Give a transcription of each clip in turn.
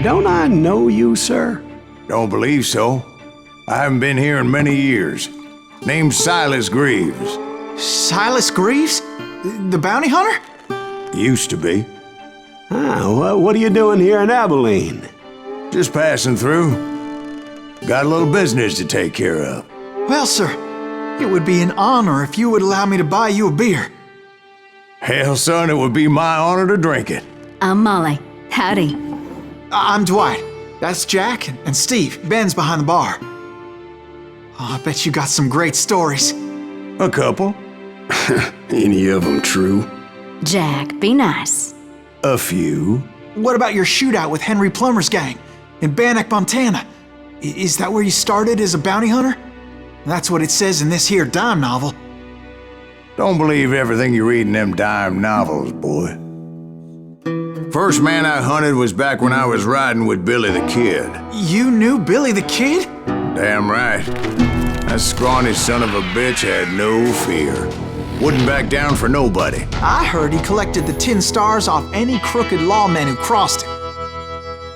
don't I know you, sir? Don't believe so. I haven't been here in many years. Name's Silas Greaves. Silas Greaves? The bounty hunter? Used to be. Well, what are you doing here in Abilene? Just passing through. Got a little business to take care of. Well, sir, it would be an honor if you would allow me to buy you a beer. Hell, son, it would be my honor to drink it. I'm Molly. Howdy. I'm Dwight. That's Jack and Steve. Ben's behind the bar. Oh, I bet you got some great stories. A couple. Any of them true? Jack, be nice. A few. What about your shootout with Henry Plummer's gang in Bannock, Montana? Is that where you started as a bounty hunter? That's what it says in this here dime novel. Don't believe everything you read in them dime novels, boy. First man I hunted was back when I was riding with Billy the Kid. You knew Billy the Kid? Damn right. That scrawny son of a bitch had no fear. Wouldn't back down for nobody. I heard he collected the 10 stars off any crooked lawman who crossed him.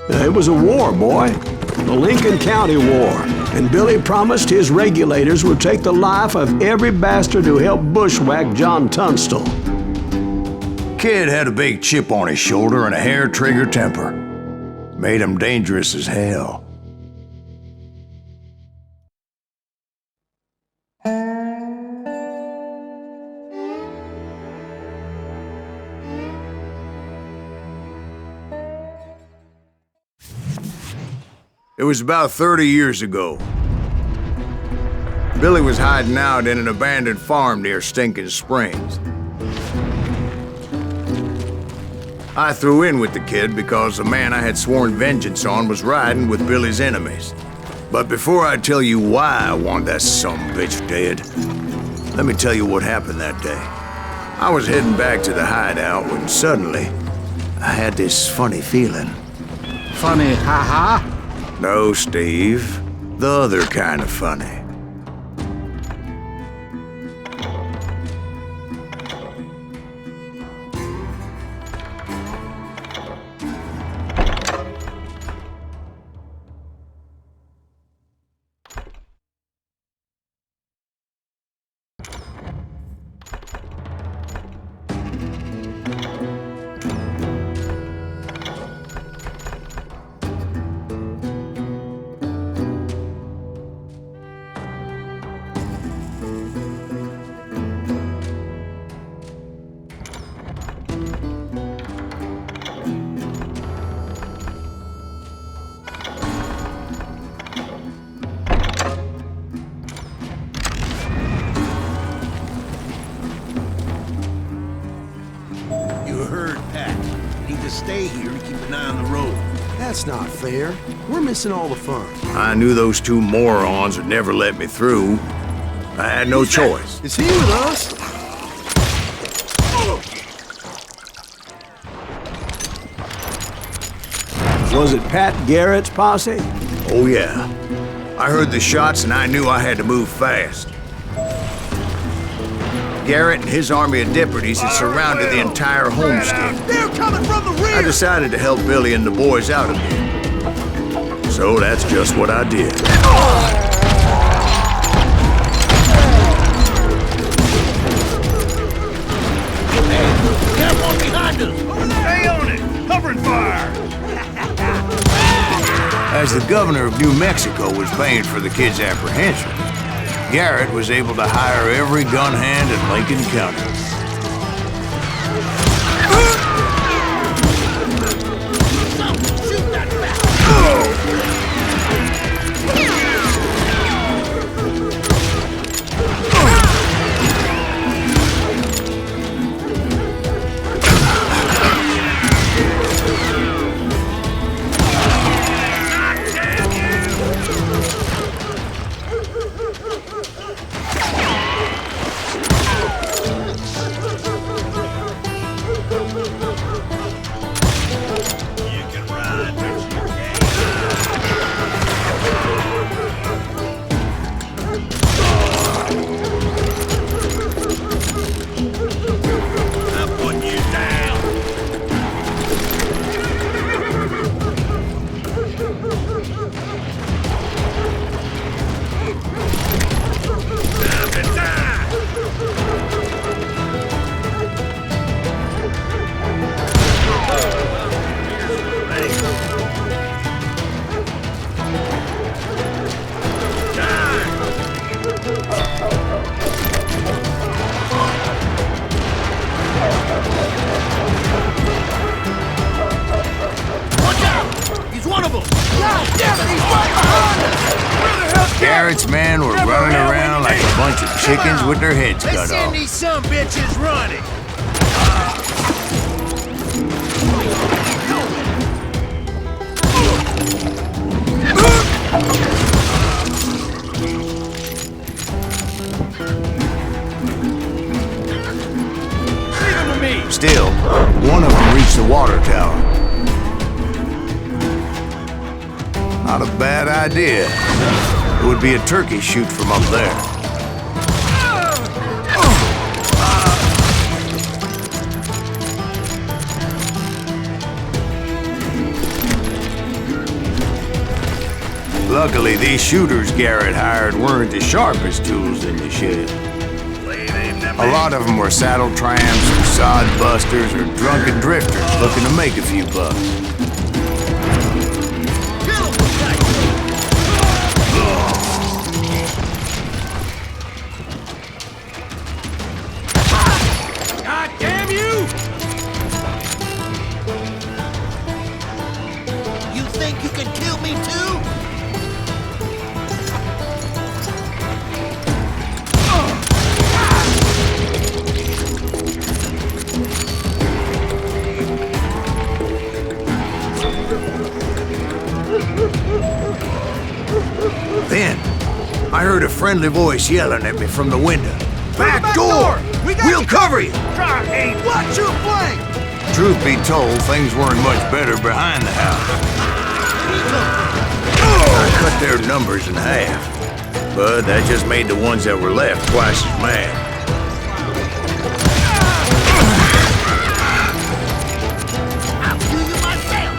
It was a war, boy. The Lincoln County War. And Billy promised his regulators would take the life of every bastard who helped bushwhack John Tunstall. Kid had a big chip on his shoulder and a hair-trigger temper. Made him dangerous as hell. It was about 30 years ago. Billy was hiding out in an abandoned farm near Stinking Springs. I threw in with the kid because the man I had sworn vengeance on was riding with Billy's enemies. But before I tell you why I want that sumbitch dead, let me tell you what happened that day. I was heading back to the hideout when suddenly I had this funny feeling. Funny, ha-ha? No, Steve. The other kind of funny. Stay here and keep an eye on the road. That's not fair. We're missing all the fun. I knew those two morons would never let me through. I had no choice. Is he with us? Was it Pat Garrett's posse? Oh yeah. I heard the shots and I knew I had to move fast. Garrett and his army of deputies had surrounded the entire homestead. They're coming from the rear! I decided to help Billy and the boys out a bit. So that's just what I did. Got one behind us! Stay on it! Covering fire! As the governor of New Mexico was paying for the kid's apprehension, Garrett was able to hire every gun hand in Lincoln County. bunch of chickens with their heads Let's cut send off. these some bitches running. Still, one of them reached the water tower. Not a bad idea. It would be a turkey shoot from up there. Luckily, these shooters Garrett hired weren't the sharpest tools in the shed. A lot of them were saddle tramps, sod busters, or drunken drifters looking to make a few bucks. God damn you! You think you can kill me too? Then, I heard a friendly voice yelling at me from the window. Back door! We'll cover you! Try aim! Watch your flank! Truth be told, things weren't much better behind the house. I cut their numbers in half, but that just made the ones that were left twice as mad. I'll do you myself!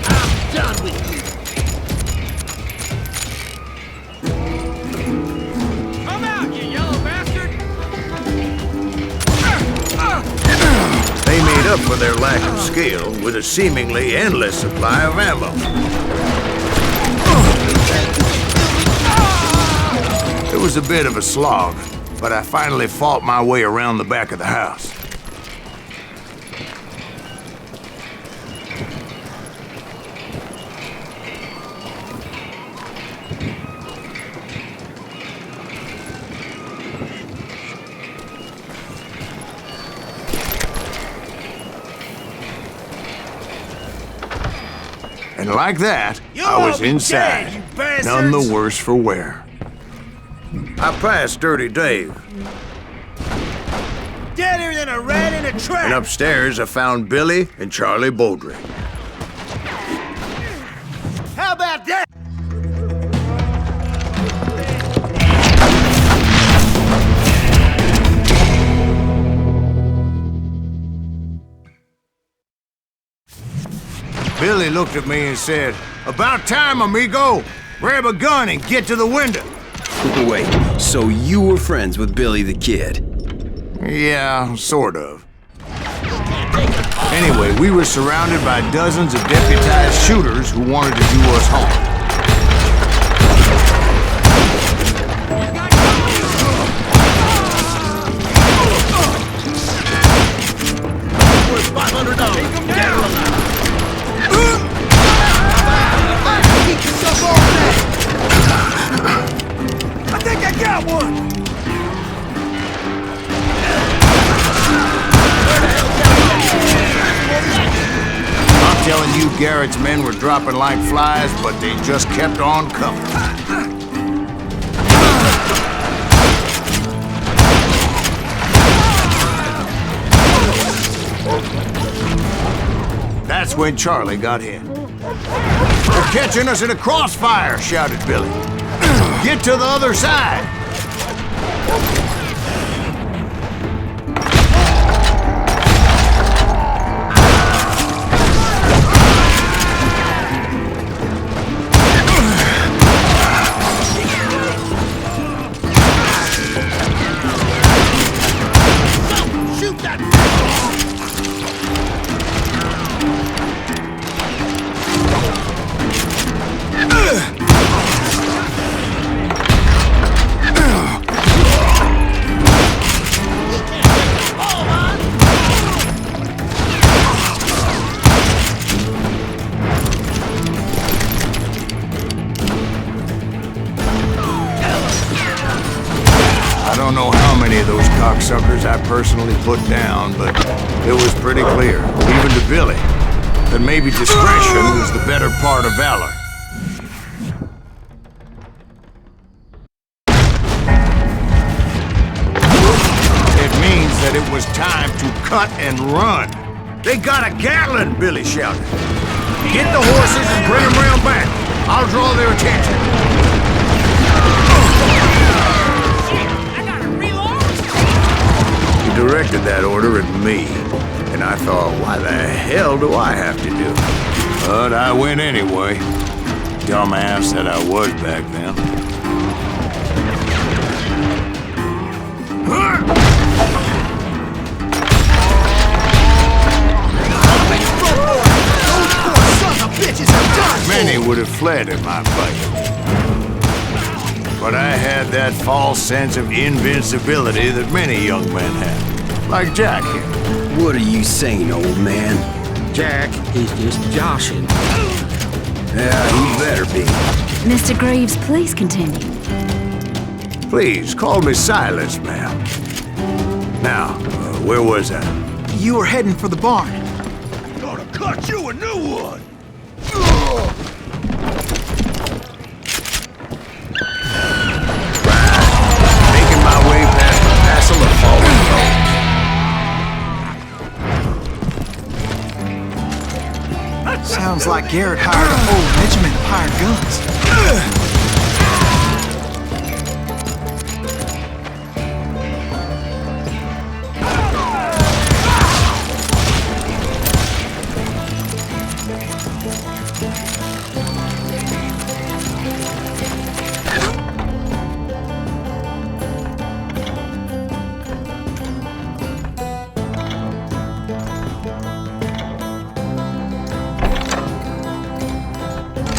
I'm done with you! Come out, you yellow bastard! They made up for their lack of skill with a seemingly endless supply of ammo. It was a bit of a slog, but I finally fought my way around the back of the house. And like that, I was inside, dead, you bastards! none the worse for wear. I passed Dirty Dave, Deader than a rat in a trap! and upstairs I found Billy and Charlie Baldry. How about that? Billy looked at me and said, "About time, amigo! Grab a gun and get to the window!" Wait, so you were friends with Billy the Kid? Yeah, sort of. Anyway, we were surrounded by dozens of deputized shooters who wanted to do us harm. I think I got one! I'm telling you, Garrett's men were dropping like flies, but they just kept on coming. That's when Charlie got hit. "They're catching us in a crossfire!" shouted Billy. "Get to the other side!" Shoot that! personally put down, but it was pretty clear, even to Billy, that maybe discretion was the better part of valor. It means that it was time to cut and run. They got a Gatling, Billy shouted. Get the horses and bring them round back. I'll draw their attention. He directed that order at me, and I thought, why the hell do I have to do it? But I went anyway. Dumbass that I was back then. Many would have fled at my fight. But I had that false sense of invincibility that many young men have. Like Jack here. What are you saying, old man? Jack is just joshing. Yeah, he better be. Mr. Greaves, please continue. Please, call me Silas, ma'am. Now, where was I? You were heading for the barn. Gonna cut you a new one! Making my way past the Castle of Fallen Foes. Sounds like Garrett hired a whole regiment of hired guns.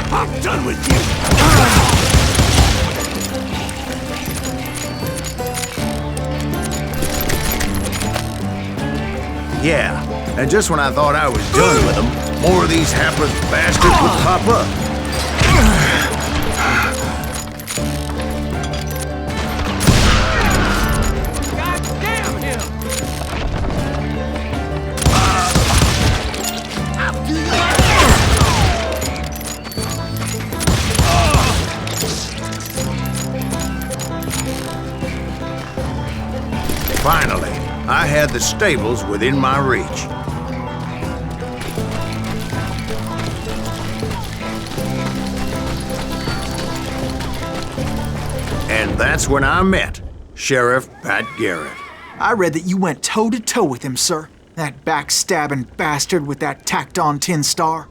I'm done with you! Yeah, and just when I thought I was done with them, more of these hapless bastards would pop up. Finally, I had the stables within my reach. And that's when I met Sheriff Pat Garrett. I read that you went toe-to-toe with him, sir. That backstabbing bastard with that tacked-on tin star.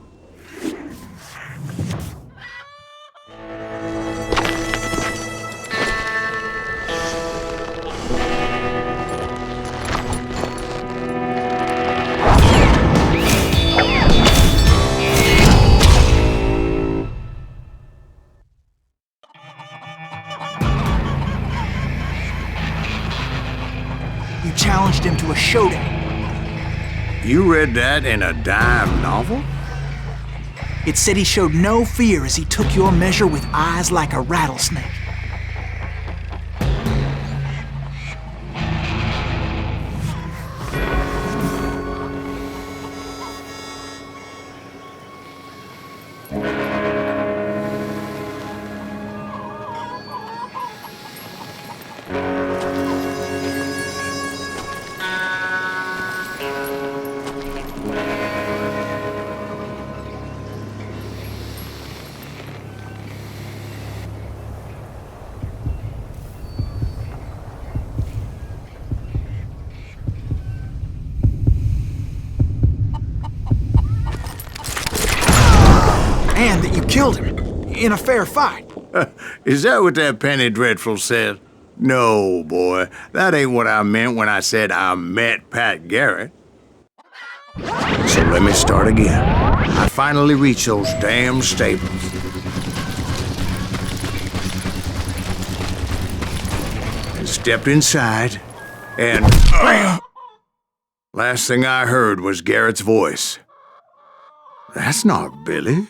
You challenged him to a showdown. You read that in a dime novel? It said he showed no fear as he took your measure with eyes like a rattlesnake. And that you killed him in a fair fight. Is that what that Penny Dreadful said? No, boy. That ain't what I meant when I said I met Pat Garrett. So let me start again. I finally reached those damn stables. And stepped inside, and last thing I heard was Garrett's voice. That's not Billy.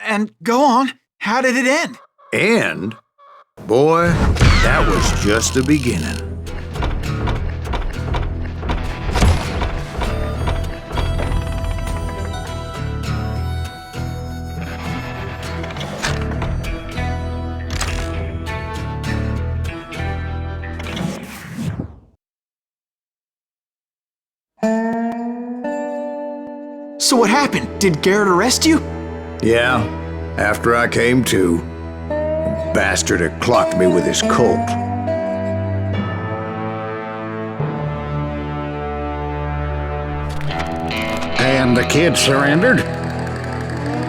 And go on, how did it end? And, boy, that was just the beginning. So what happened? Did Garrett arrest you? Yeah, after I came to, the bastard had clocked me with his Colt. And the kid surrendered?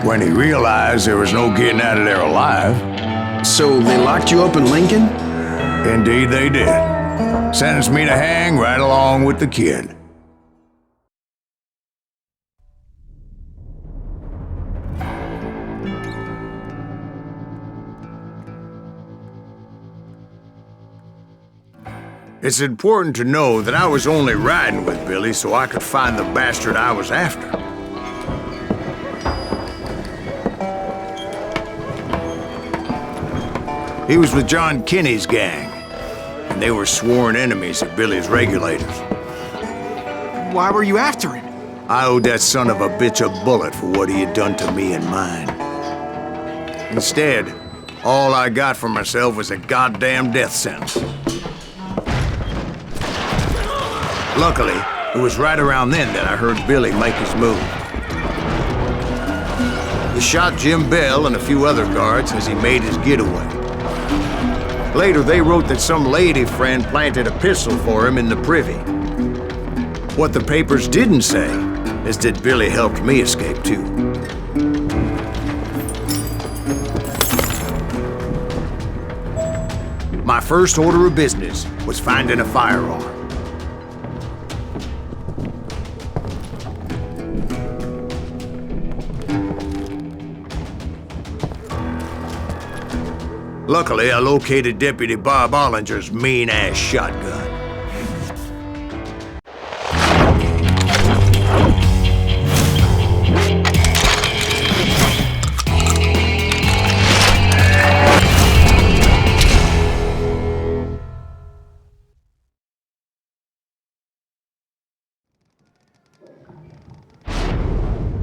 When he realized there was no getting out of there alive, So they locked you up in Lincoln? indeed they did. Sentenced me to hang right along with the kid. It's important to know that I was only riding with Billy so I could find the bastard I was after. He was with John Kinney's gang, and they were sworn enemies of Billy's regulators. Why were you after him? I owed that son of a bitch a bullet for what he had done to me and mine. Instead, all I got for myself was a goddamn death sentence. Luckily, it was right around then that I heard Billy make his move. He shot Jim Bell and a few other guards as he made his getaway. Later, they wrote that some lady friend planted a pistol for him in the privy. What the papers didn't say is that Billy helped me escape too. My first order of business was finding a firearm. Luckily, I located Deputy Bob Ollinger's mean-ass shotgun.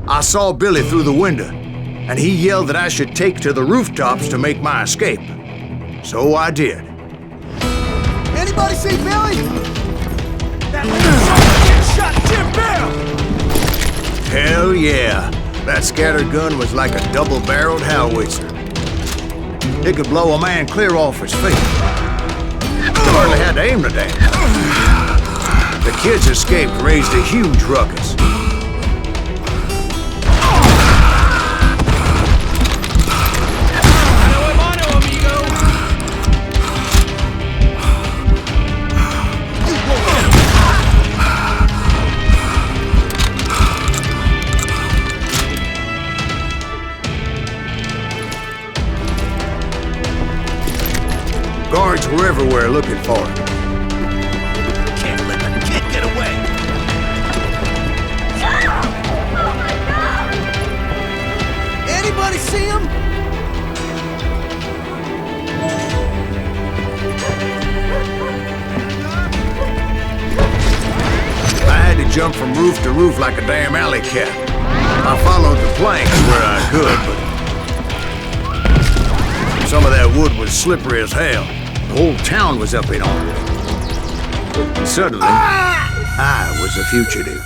I saw Billy through the window, and he yelled that I should take to the rooftops to make my escape. So I did. Anybody see Billy? That little son of a bitch shot Jim Bell! Hell yeah. That scatter gun was like a double-barreled howitzer. It could blow a man clear off his feet. Hardly had to aim the damn thing. The kids escaped raised a huge ruckus. Guards were everywhere looking for him. Can't let the kid get away! Anybody see him? I had to jump from roof to roof like a damn alley cat. I followed the planks where I could, but some of that wood was slippery as hell. The whole town was up in arms. And suddenly, I was a fugitive.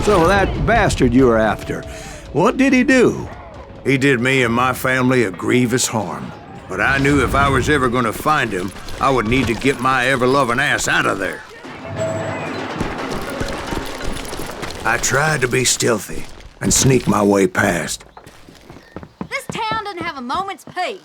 So that bastard you were after, what did he do? He did me and my family a grievous harm. But I knew if I was ever gonna find him, I would need to get my ever-loving ass out of there. I tried to be stealthy and sneak my way past. This town doesn't have a moment's peace.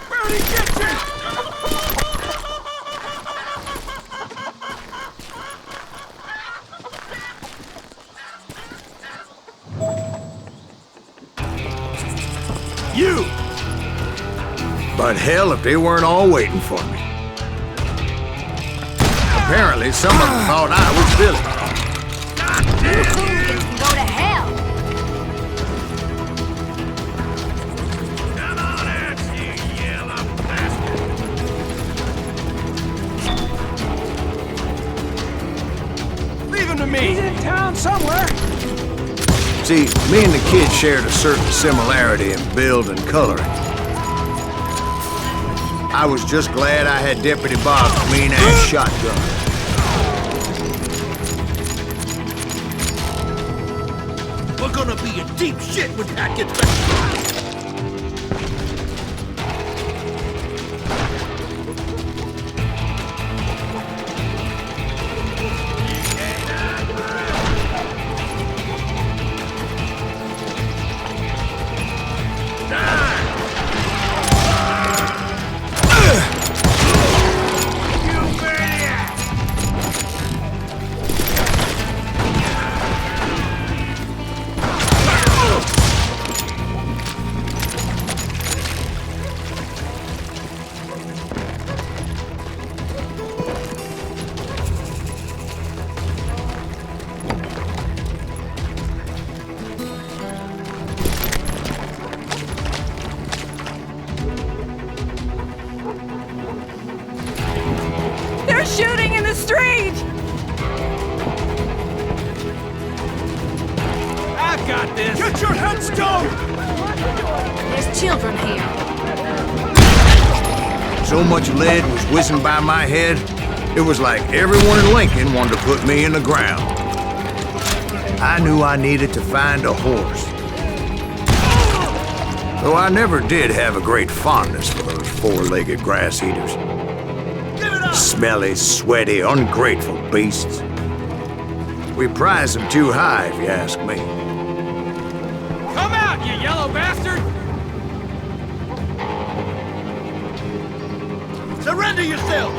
Where'd he get you? You! But hell if they weren't all waiting for me. Apparently, some of them thought I was Billy. Hooligans can go to hell. in town somewhere. See, me and the kid shared a certain similarity in build and coloring. I was just glad I had Deputy Bob's mean-ass shotgun. We're gonna be in deep shit when that gets back. They're shooting in the street! I got this. Get your heads down! There's children here. So much lead was whizzing by my head, it was like everyone in Lincoln wanted to put me in the ground. I knew I needed to find a horse. Though I never did have a great fondness for those four-legged grass eaters. Smelly, sweaty, ungrateful beasts. We prize them too high, if you ask me. Come out, you yellow bastard! Surrender yourself!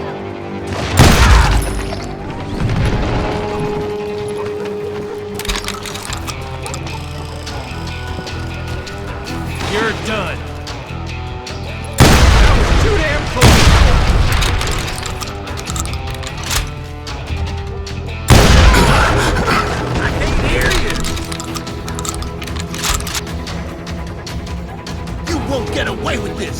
You're done. That was too damn close! I can't hear you! You won't get away with this!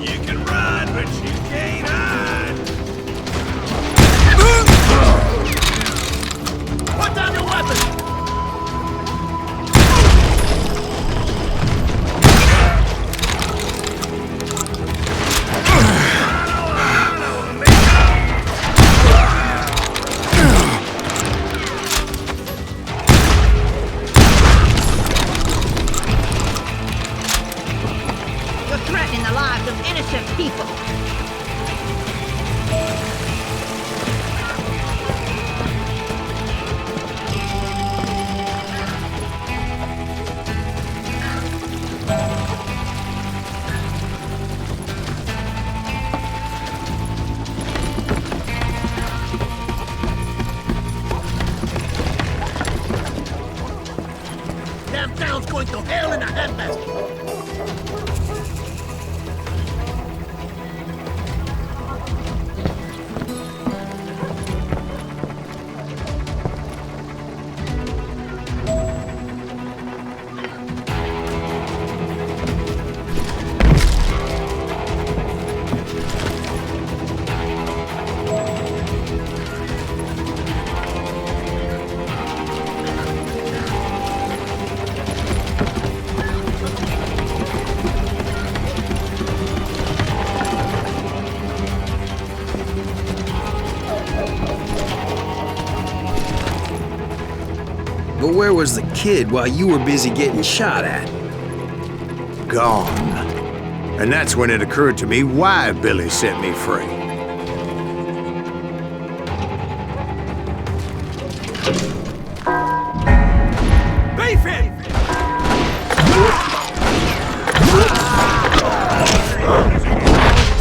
You can run, but you can't hide! Put down your weapon! Threatening the lives of innocent people. Damn town's going to hell in a handbasket. But where was the kid while you were busy getting shot at? Gone. And that's when it occurred to me why Billy set me free. Beef it!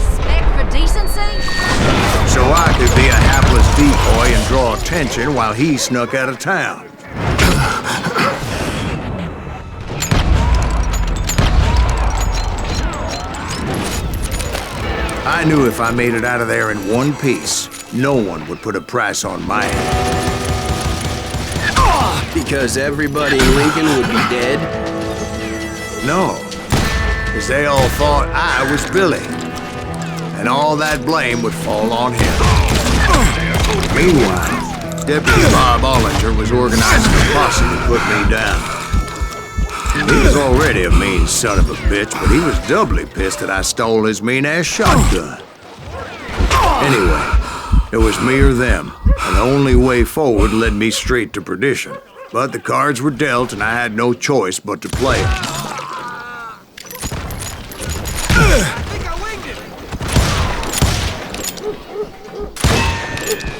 Respect for decency? So I could be a hapless decoy and draw attention while he snuck out of town. I knew if I made it out of there in one piece, no one would put a price on my head. Because everybody in Lincoln would be dead? No, because they all thought I was Billy, and all that blame would fall on him. Meanwhile, Deputy Bob Ollinger was organizing a posse to put me down. He was already a mean son of a bitch, but he was doubly pissed that I stole his mean-ass shotgun. Anyway, it was me or them, and the only way forward led me straight to perdition. But the cards were dealt, and I had no choice but to play them.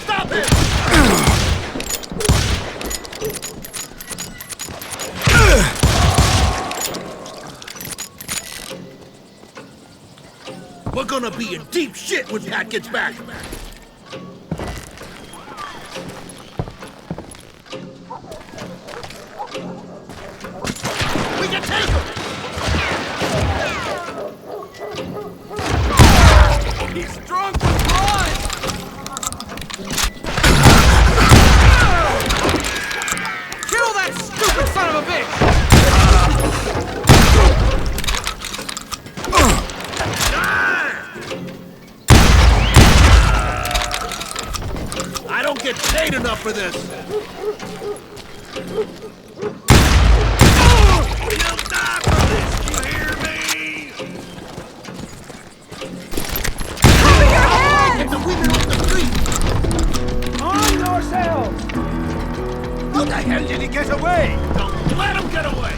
Stop him! We're gonna be in deep shit when Pat gets back. We can take him! He's drunk with blood! Kill that stupid son of a bitch! I don't get paid enough for this! You'll die for this, you hear me? Get the women off the street! On yourselves! How the hell did he get away? Don't let him get away!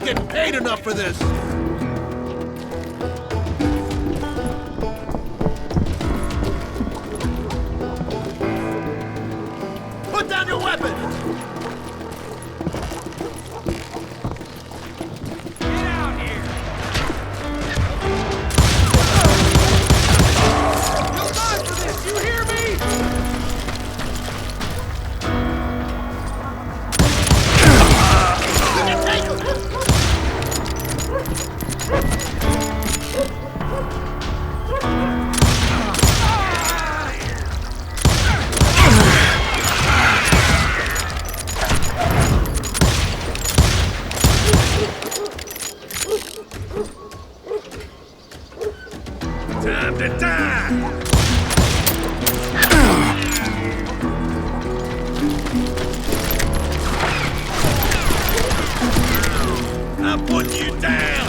Getting paid enough for this! Put down your weapons! Get out here! You'll die for this, you hear me? You can take him! Time to die! I'm putting you down!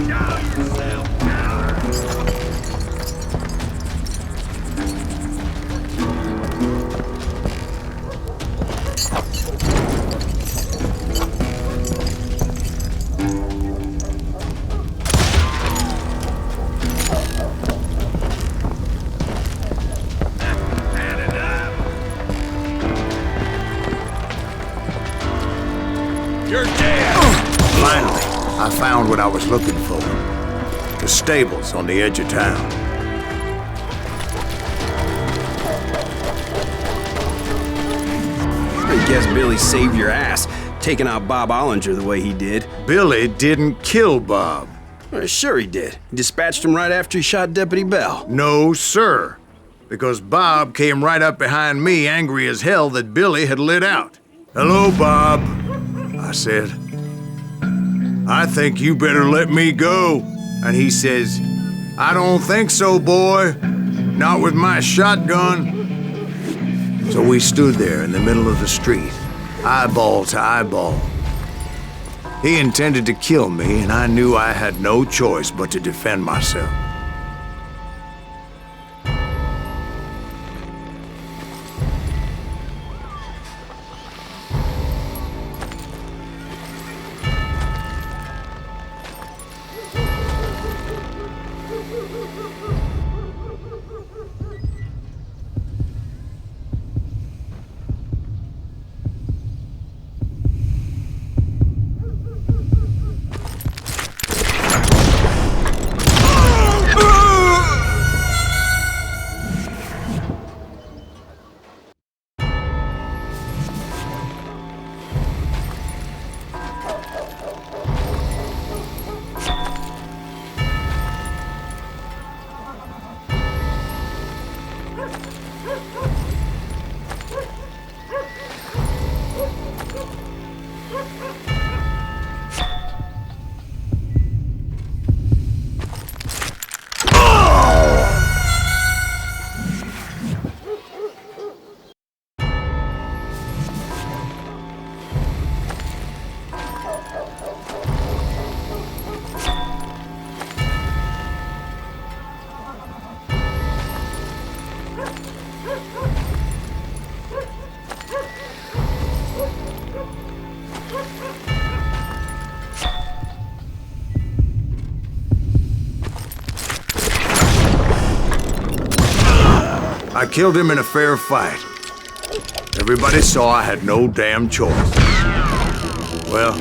Show yourself, coward! You're dead! Finally, I found what I was looking for. The stables on the edge of town. I guess Billy saved your ass, taking out Bob Ollinger the way he did. Billy didn't kill Bob. Well, sure he did. He dispatched him right after he shot Deputy Bell. No, sir. because Bob came right up behind me, angry as hell that Billy had lit out. "Hello, Bob," I said. "I think you better let me go." And he says, "I don't think so, boy. Not with my shotgun." So we stood there in the middle of the street, eyeball to eyeball. He intended to kill me, and I knew I had no choice but to defend myself. I killed him in a fair fight. Everybody saw I had no damn choice. Well,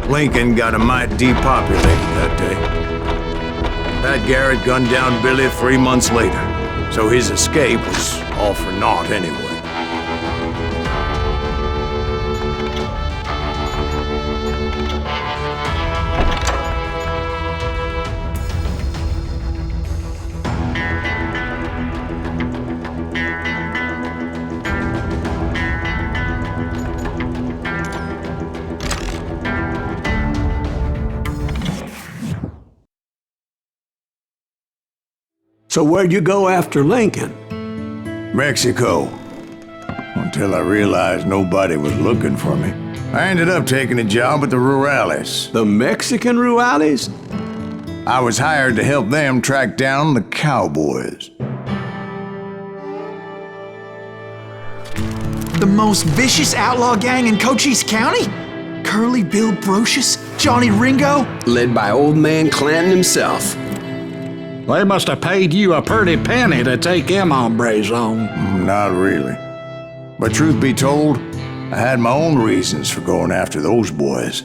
Lincoln got a mite depopulated that day. Pat Garrett gunned down Billy 3 months later, so his escape was all for naught anyway. So where'd you go after Lincoln? Mexico. Until I realized nobody was looking for me. I ended up taking a job at the Rurales. The Mexican Rurales? I was hired to help them track down the cowboys. The most vicious outlaw gang in Cochise County? Curly Bill Brocious? Johnny Ringo? Led by old man Clanton himself. They must have paid you a pretty penny to take them hombres on. Not really. But truth be told, I had my own reasons for going after those boys.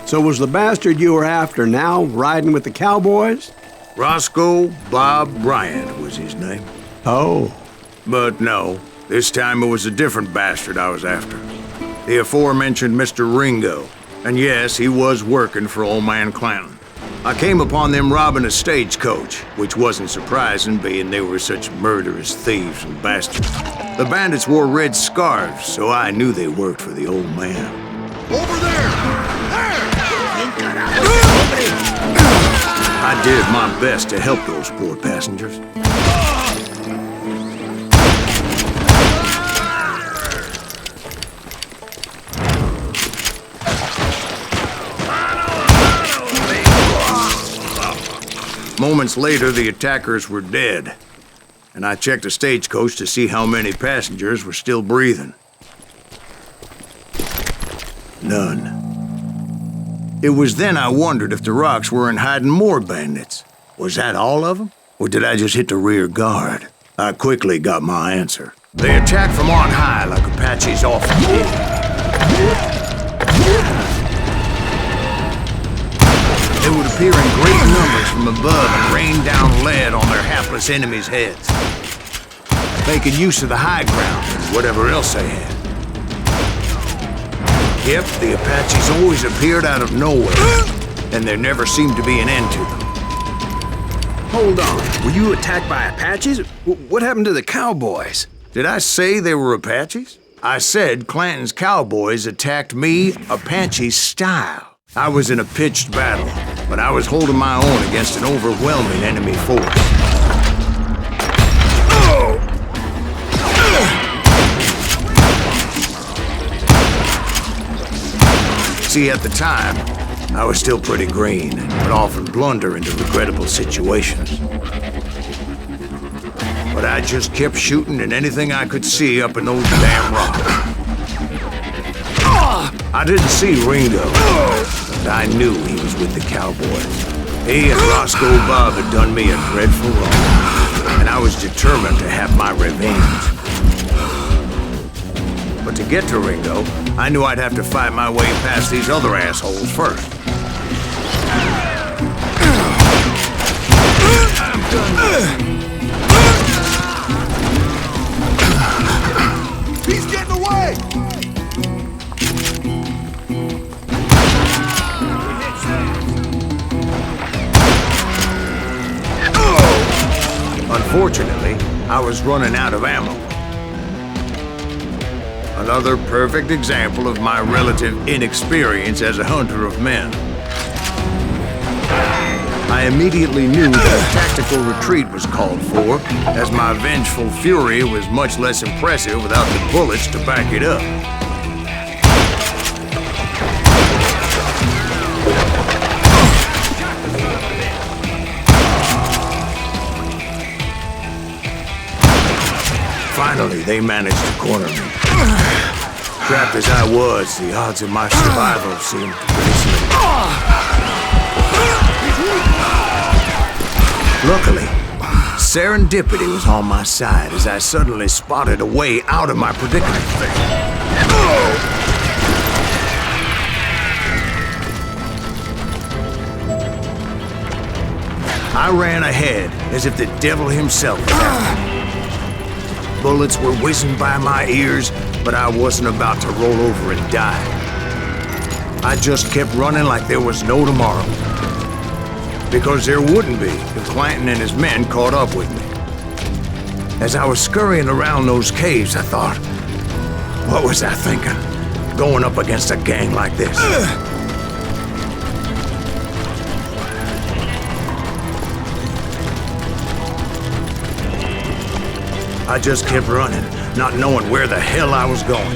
So was the bastard you were after now riding with the cowboys? Roscoe Bob Bryant was his name. Oh. But no, this time it was a different bastard I was after. The aforementioned Mr. Ringo. And yes, he was working for old man Clanton. I came upon them robbing a stagecoach, which wasn't surprising, being they were such murderous thieves and bastards. The bandits wore red scarves, so I knew they worked for the old man. Over there! I did my best to help those poor passengers. Moments later, the attackers were dead, and I checked the stagecoach to see how many passengers were still breathing. None. It was then I wondered if the rocks weren't hiding more bandits. Was that all of them? Or did I just hit the rear guard? I quickly got my answer. They attacked from on high like Apaches often did. It would appear appear in great numbers from above and rain down lead on their hapless enemies' heads, making use of the high ground and whatever else they had. Yep, the Apaches always appeared out of nowhere, and there never seemed to be an end to them. Hold on. Were you attacked by Apaches? What happened to the cowboys? Did I say they were Apaches? I said Clanton's cowboys attacked me Apache style. I was in a pitched battle, but I was holding my own against an overwhelming enemy force. See, at the time, I was still pretty green and would often blunder into regrettable situations. But I just kept shooting at anything I could see up in those damn rocks. I didn't see Ringo, but I knew he was with the cowboys. He and Roscoe Bob had done me a dreadful wrong, and I was determined to have my revenge. But to get to Ringo, I knew I'd have to fight my way past these other assholes first. He's getting away! Unfortunately, I was running out of ammo. Another perfect example of my relative inexperience as a hunter of men. I immediately knew that a tactical retreat was called for, as my vengeful fury was much less impressive without the bullets to back it up. Finally, they managed to corner me. Trapped as I was, the odds of my survival seemed pretty slim. Luckily, serendipity was on my side as I suddenly spotted a way out of my predicament. I ran ahead as if the devil himself was after me. Bullets were whizzing by my ears, but I wasn't about to roll over and die. I just kept running like there was no tomorrow. Because there wouldn't be if Clanton and his men caught up with me. As I was scurrying around those caves, I thought, what was I thinking? Going up against a gang like this? I just kept running, not knowing where the hell I was going.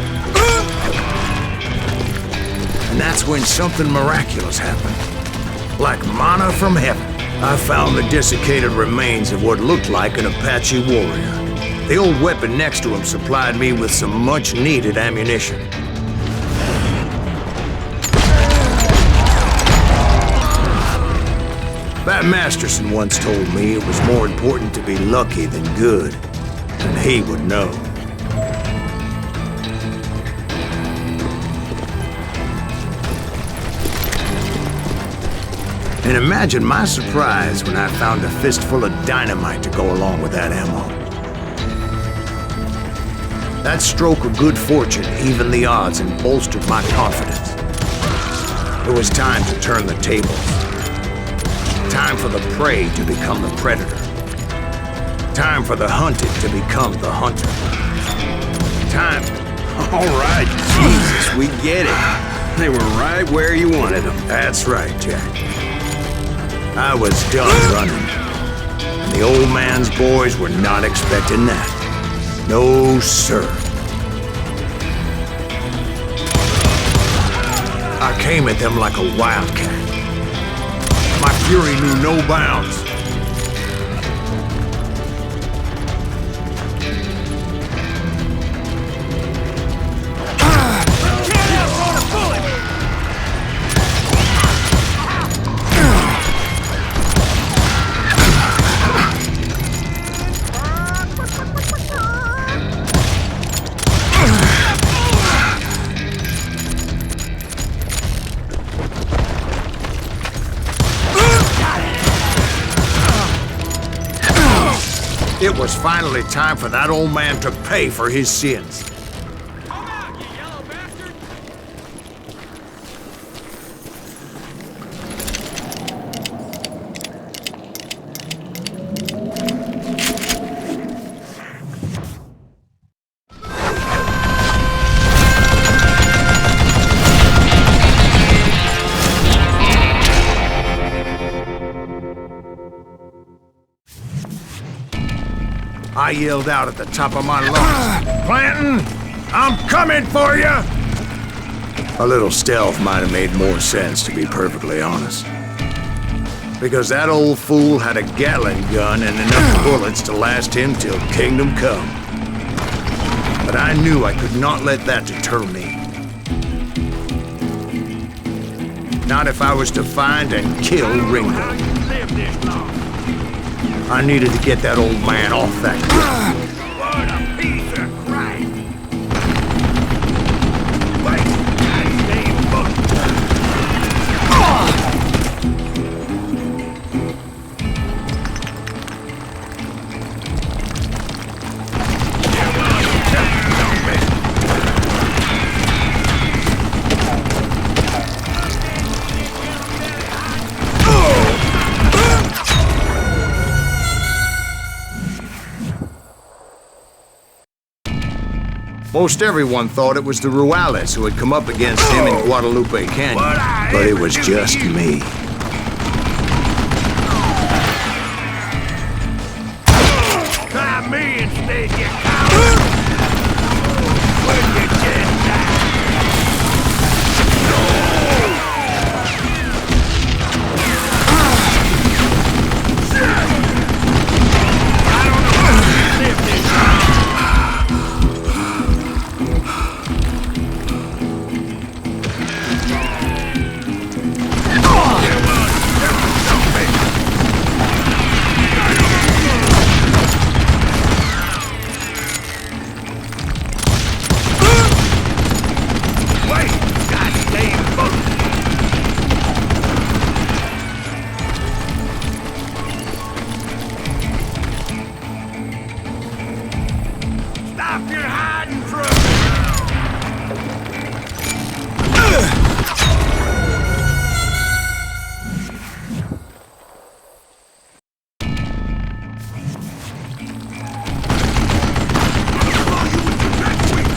And that's when something miraculous happened. Like manna from heaven, I found the desiccated remains of what looked like an Apache warrior. The old weapon next to him supplied me with some much-needed ammunition. Bat Masterson once told me it was more important to be lucky than good, and he would know. And imagine my surprise when I found a fistful of dynamite to go along with that ammo. That stroke of good fortune evened the odds and bolstered my confidence. It was time to turn the tables. Time for the prey to become the predator. Time for the hunted to become the hunter. Time. All right, Jesus, we get it. They were right where you wanted them. That's right, Jack. I was done running. And the old man's boys were not expecting that. No, sir. I came at them like a wildcat. My fury knew no bounds. it was finally time for that old man to pay for his sins. Come out, you yellow bastard! I yelled out at the top of my lungs, "Clanton, I'm coming for you!" A little stealth might have made more sense, to be perfectly honest. Because that old fool had a Gatling gun and enough bullets to last him till kingdom come. But I knew I could not let that deter me. Not if I was to find and kill Ringo. How you live this long? I needed to get that old man off that cliff. What a piece of crap! Wait, goddamn book! Most everyone thought it was the Ruales who had come up against him in Guadalupe Canyon, but it was just me. Try me instead, you coward! When you just die! I don't know how you live this long. Wait, goddamn book! Stop your hiding from me!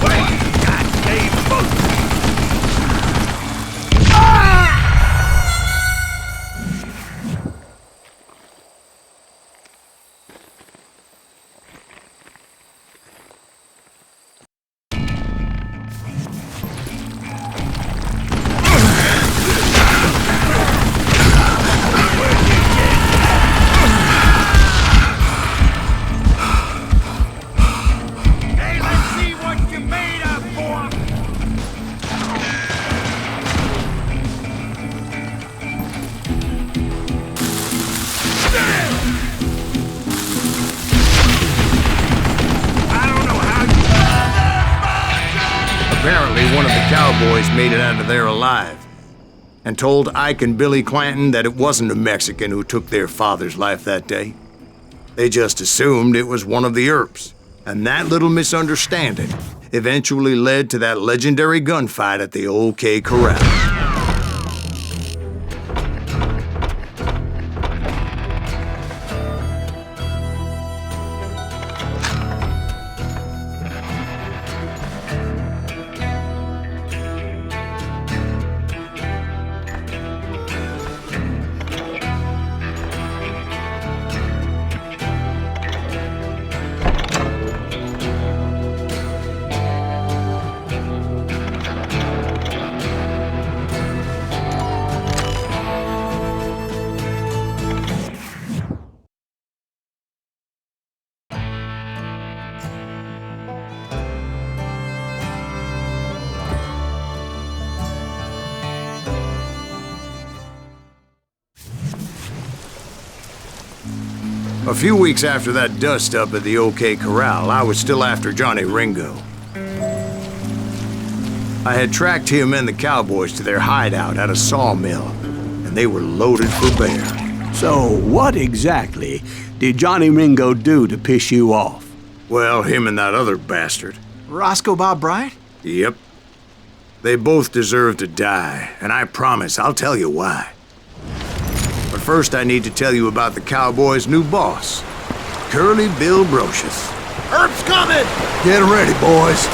Wait, goddamn book! Hey, let's see what you're made of, boy! I don't know how you... Apparently, one of the cowboys made it out of there alive and told Ike and Billy Clanton that it wasn't a Mexican who took their father's life that day. They just assumed it was one of the Earps, and that little misunderstanding eventually led to that legendary gunfight at the OK Corral. A few weeks after that dust-up at the OK Corral, I was still after Johnny Ringo. I had tracked him and the cowboys to their hideout at a sawmill, and they were loaded for bear. So, what exactly did Johnny Ringo do to piss you off? Well, him and that other bastard. Roscoe Bob Bryant? Yep. They both deserve to die, and I promise I'll tell you why. But first I need to tell you about the Cowboys' new boss, Curly Bill Brocious. Herb's coming! Get ready, boys.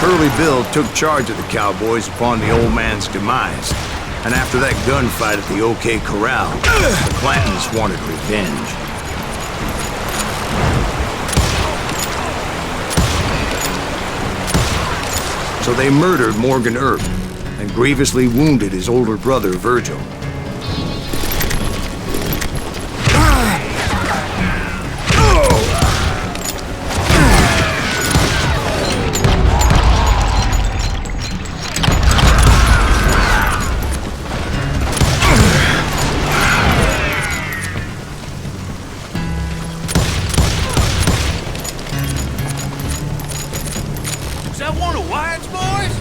Curly Bill took charge of the Cowboys upon the old man's demise. And after that gunfight at the OK Corral, the Clantons wanted revenge. So they murdered Morgan Earp and grievously wounded his older brother, Virgil. Is that one of Wyatt's boys?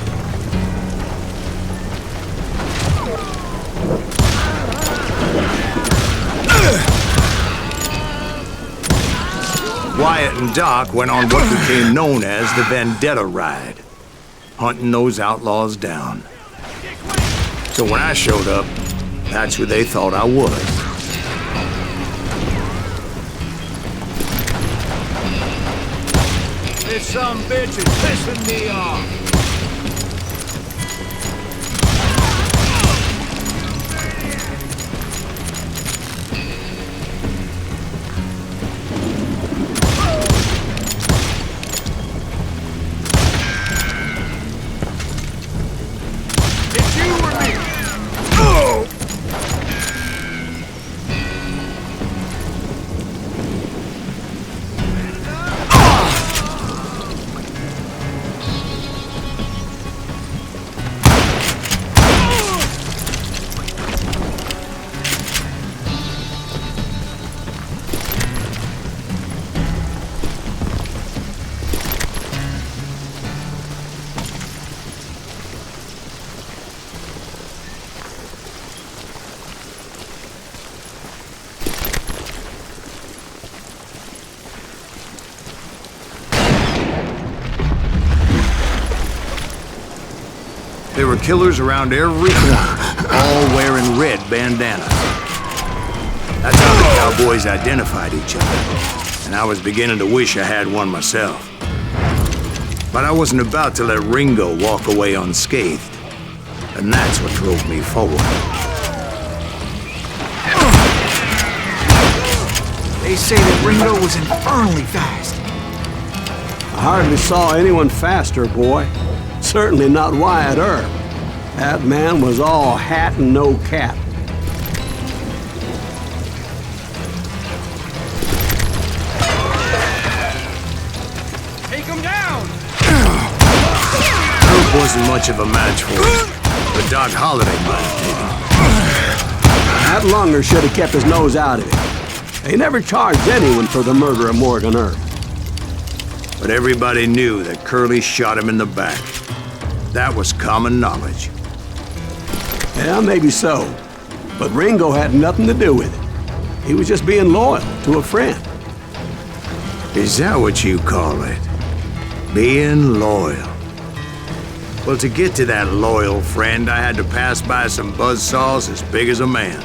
Wyatt and Doc went on what became known as the Vendetta Ride, hunting those outlaws down. So when I showed up, that's who they thought I was. This some bitch is pissing me off. It's you or me. There were killers around every corner, all wearing red bandanas. That's how the Cowboys identified each other, and I was beginning to wish I had one myself. But I wasn't about to let Ringo walk away unscathed, and that's what drove me forward. They say that Ringo was infernally fast. I hardly saw anyone faster, boy. Certainly not Wyatt Earp. That man was all hat and no cap. Take him down! Earp wasn't much of a match for him, but Doc Holliday might have taken. That lunger should have kept his nose out of it. They never charged anyone for the murder of Morgan Earp. But everybody knew that Curly shot him in the back. That was common knowledge. Yeah, maybe so. But Ringo had nothing to do with it. He was just being loyal to a friend. Is that what you call it? Being loyal? Well, to get to that loyal friend, I had to pass by some buzzsaws as big as a man.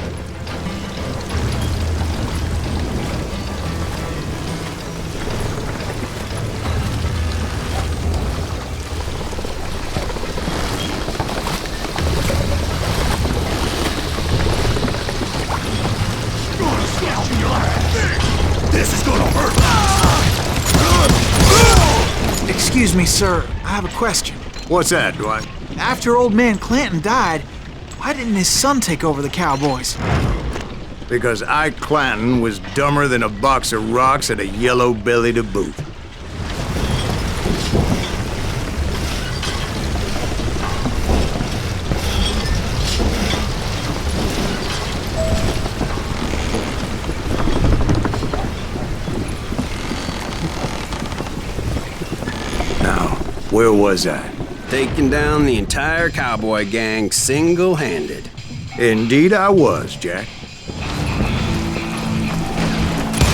This is gonna hurt. Excuse me, sir. I have a question. What's that, Dwight? After old man Clanton died, why didn't his son take over the Cowboys? Because Ike Clanton was dumber than a box of rocks and a yellow belly to boot. Now, Where was I? Taking down the entire cowboy gang single-handed. Indeed I was, Jack.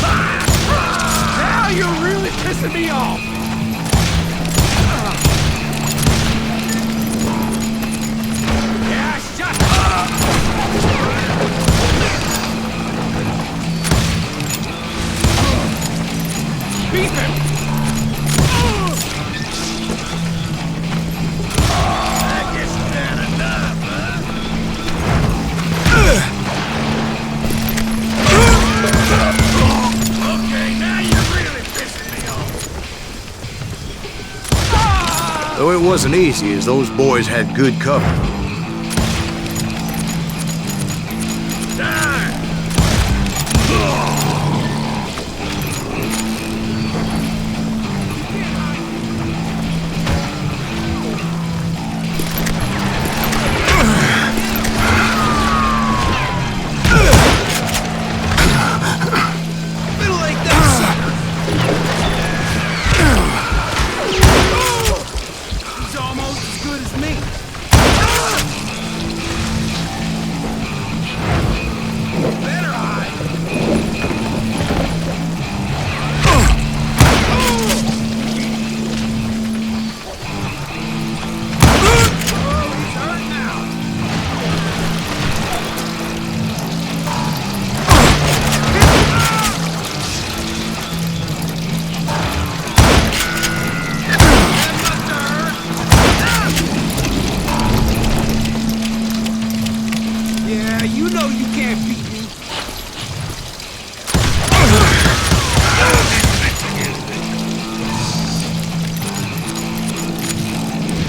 Now you're really pissing me off! Yeah, shut up! Beat him! I guess you had enough, huh? Okay, now you're really pissing me off. Though it wasn't easy, as those boys had good cover. He's almost as good as me. Better hide. Oh, he's hurt now. Yeah, you know you can't beat me.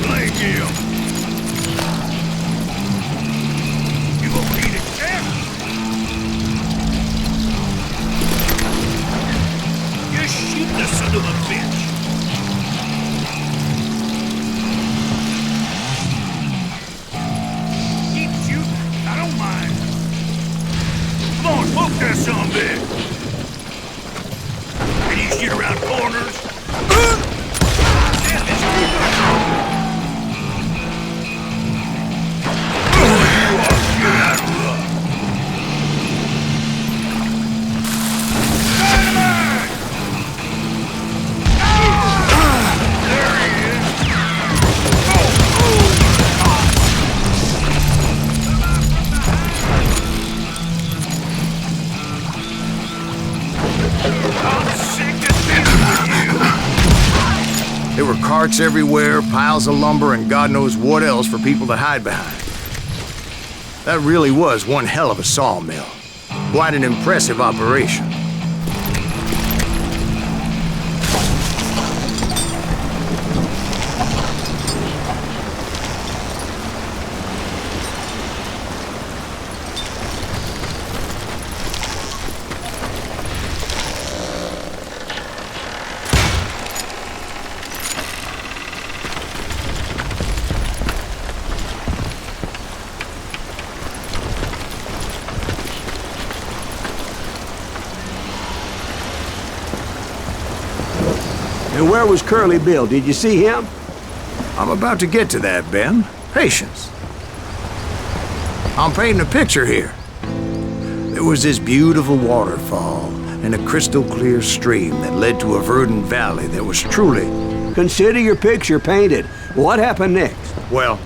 Blame you. You gonna beat it, Jack? You shoot the son of a bitch. Keep shooting. I don't mind. Come on, poke that son of a bitch. Can you shoot around corners? Damn, this There were carts everywhere, piles of lumber, and God knows what else for people to hide behind. That really was one hell of a sawmill. Quite an impressive operation. And where was Curly Bill? Did you see him? I'm about to get to that, Ben. Patience. I'm painting a picture here. There was this beautiful waterfall and a crystal clear stream that led to a verdant valley that was truly... Consider your picture painted. What happened next? Well,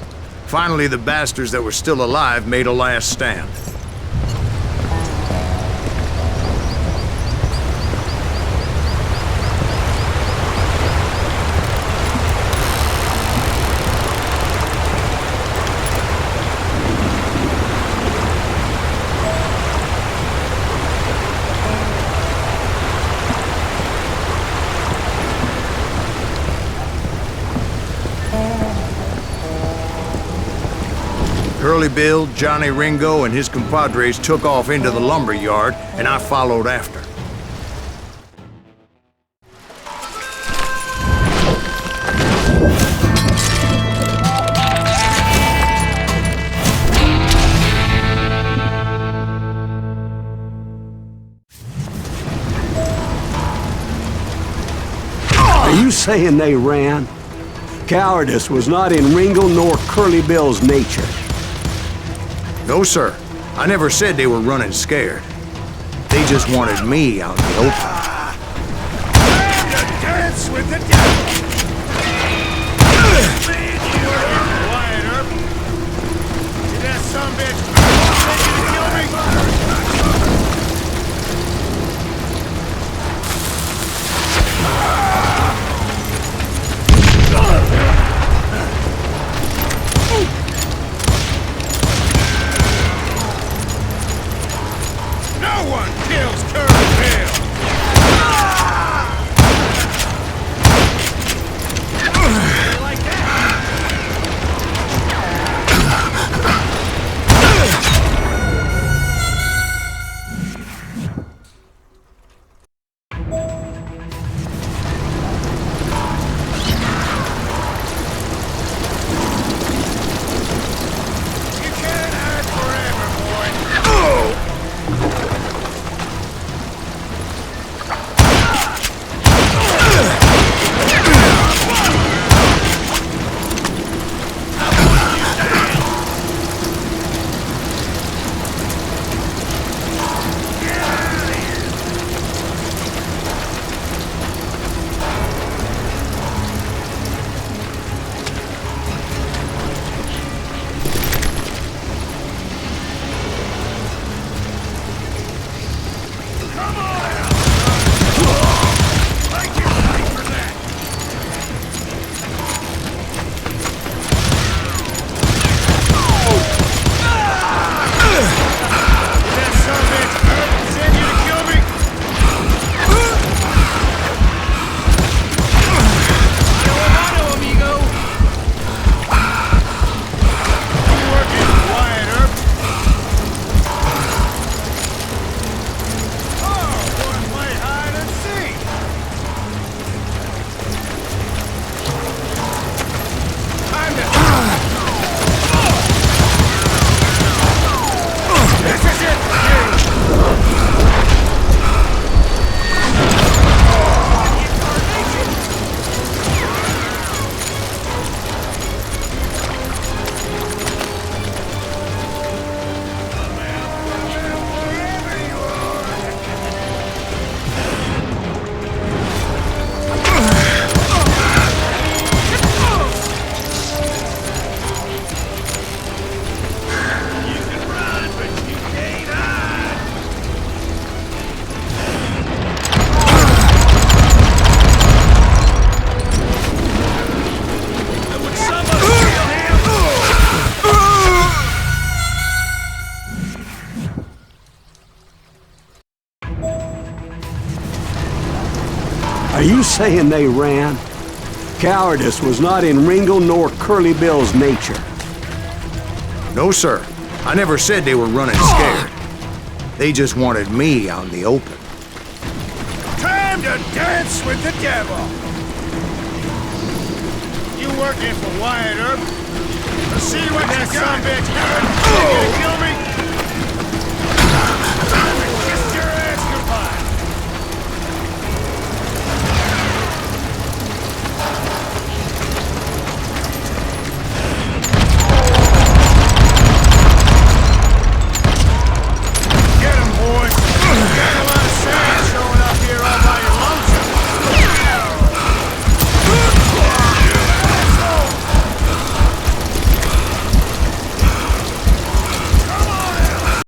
finally the bastards that were still alive made a last stand. Curly Bill, Johnny Ringo, and his compadres took off into the lumber yard, and I followed after. Are you saying they ran? Cowardice was not in Ringo nor Curly Bill's nature. No, sir. I never said they were running scared. They just wanted me out in the open. Time to dance with the devil! Man, you were quiet, Herb. See that sumbitch? Said you to kill me? No one kills Curly Bill! Like that? You can't hide forever, boy. Are you saying they ran? Cowardice was not in Ringo nor Curly Bill's nature. No, sir. I never said they were running scared. They just wanted me out in the open. Time to dance with the devil! You working for Wyatt Earp? Let's see what that sumbitch has